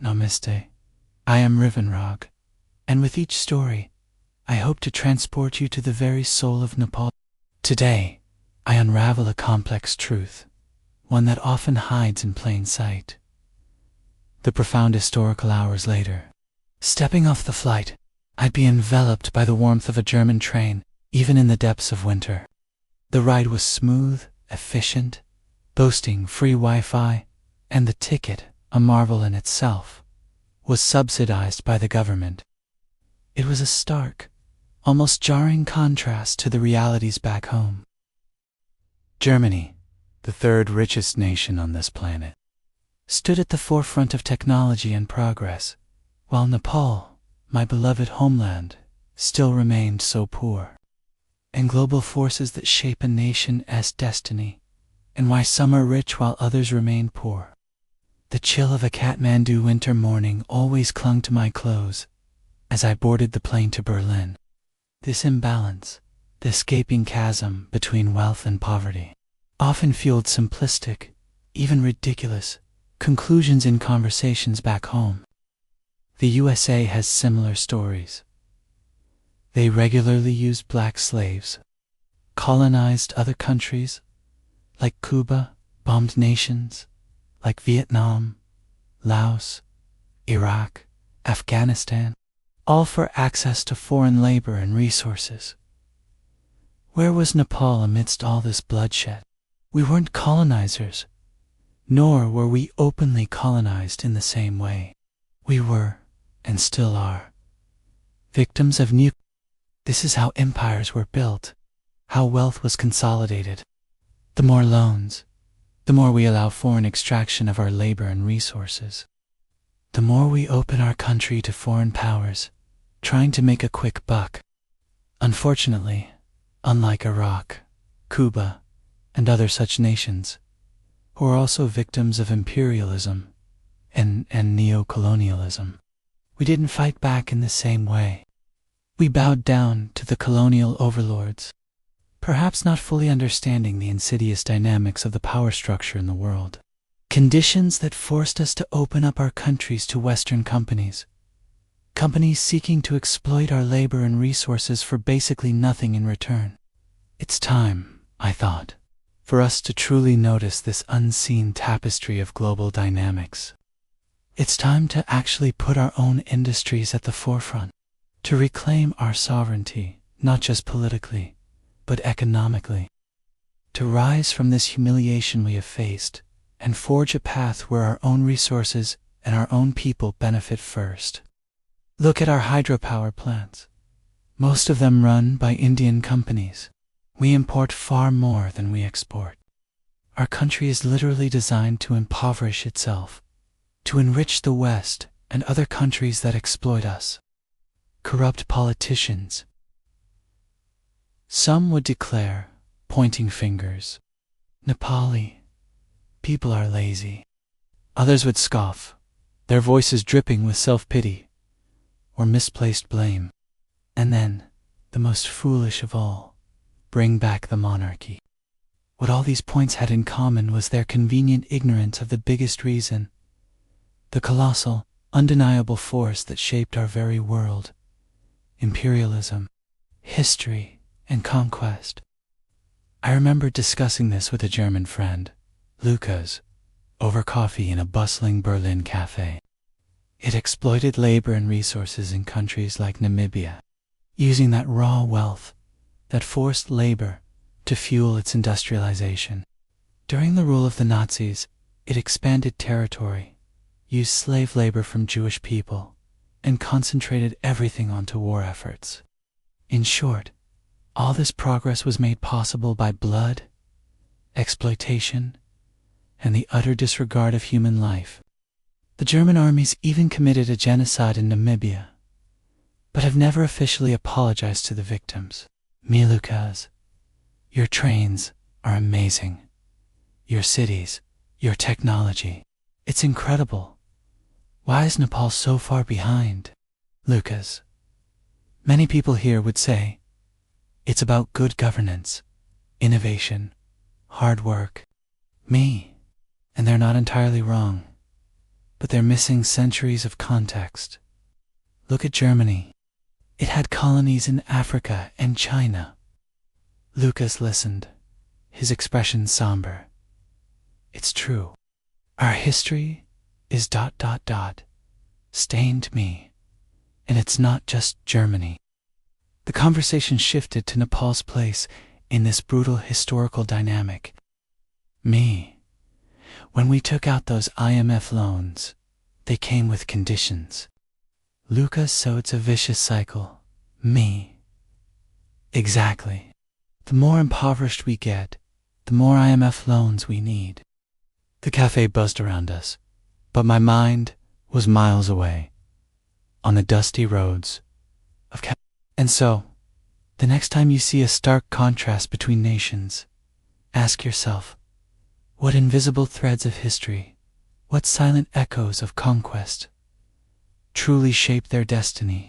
Namaste. I am Rivenrog, and with each story, I hope to transport you to the very soul of Nepal. Today, I unravel a complex truth, one that often hides in plain sight. The profound historical hours later. Stepping off the flight, I'd be enveloped by the warmth of a German train, even in the depths of winter. The ride was smooth, efficient, boasting free Wi-Fi, and the ticket, a marvel in itself, was subsidized by the government. It was a stark, almost jarring contrast to the realities back home. Germany, the third richest nation on this planet, stood at the forefront of technology and progress, while Nepal, my beloved homeland, still remained so poor. And global forces that shape a nation's destiny, and why some are rich while others remain poor. The chill of a Kathmandu winter morning always clung to my clothes as I boarded the plane to Berlin. This imbalance, this gaping chasm between wealth and poverty, often fueled simplistic, even ridiculous, conclusions in conversations back home. The USA has similar stories. They regularly used black slaves, colonized other countries, like Cuba, bombed nations, like Vietnam, Laos, Iraq, Afghanistan, all for access to foreign labor and resources. Where was Nepal amidst all this bloodshed? We weren't colonizers, nor were we openly colonized in the same way. We were, and still are, victims of neo-colonialism. This is how empires were built, how wealth was consolidated. The more loans, the more we allow foreign extraction of our labor and resources. The more we open our country to foreign powers, trying to make a quick buck. Unfortunately, unlike Iraq, Cuba, and other such nations, who are also victims of imperialism and neo-colonialism, we didn't fight back in the same way. We bowed down to the colonial overlords, perhaps not fully understanding the insidious dynamics of the power structure in the world. Conditions that forced us to open up our countries to Western companies seeking to exploit our labor and resources for basically nothing in return. It's time, I thought, for us to truly notice this unseen tapestry of global dynamics. It's time to actually put our own industries at the forefront, to reclaim our sovereignty, not just politically, but economically, to rise from this humiliation we have faced and forge a path where our own resources and our own people benefit first. Look at our hydropower plants. Most of them run by Indian companies. We import far more than we export. Our country is literally designed to impoverish itself, to enrich the West and other countries that exploit us. Corrupt politicians. Some would declare, pointing fingers, Nepali people are lazy. Others would scoff, their voices dripping with self-pity or misplaced blame. And then, the most foolish of all, bring back the monarchy. What all these points had in common was their convenient ignorance of the biggest reason, the colossal, undeniable force that shaped our very world: imperialism, history, and conquest. I remember discussing this with a German friend, Lucas, over coffee in a bustling Berlin cafe. It exploited labor and resources in countries like Namibia, using that raw wealth, that forced labor, to fuel its industrialization. During the rule of the Nazis, it expanded territory, used slave labor from Jewish people, and concentrated everything onto war efforts. In short, all this progress was made possible by blood, exploitation, and the utter disregard of human life. The German armies even committed a genocide in Namibia, but have never officially apologized to the victims. Lucas, your trains are amazing. Your cities, your technology, it's incredible. Why is Nepal so far behind? Lucas, many people here would say, it's about good governance, innovation, hard work. And they're not entirely wrong. but they're missing centuries of context. Look at Germany. It had colonies in Africa and China. Lucas listened, his expression somber. It's true. Our history is ... stained me, and it's not just Germany. The conversation shifted to Nepal's place in this brutal historical dynamic. Me. When we took out those IMF loans, they came with conditions. Lucas, so it's a vicious cycle. Me. Exactly. The more impoverished we get, the more IMF loans we need. The cafe buzzed around us, but my mind was miles away, on the dusty roads of And so, the next time you see a stark contrast between nations, ask yourself, what invisible threads of history, what silent echoes of conquest, truly shape their destiny?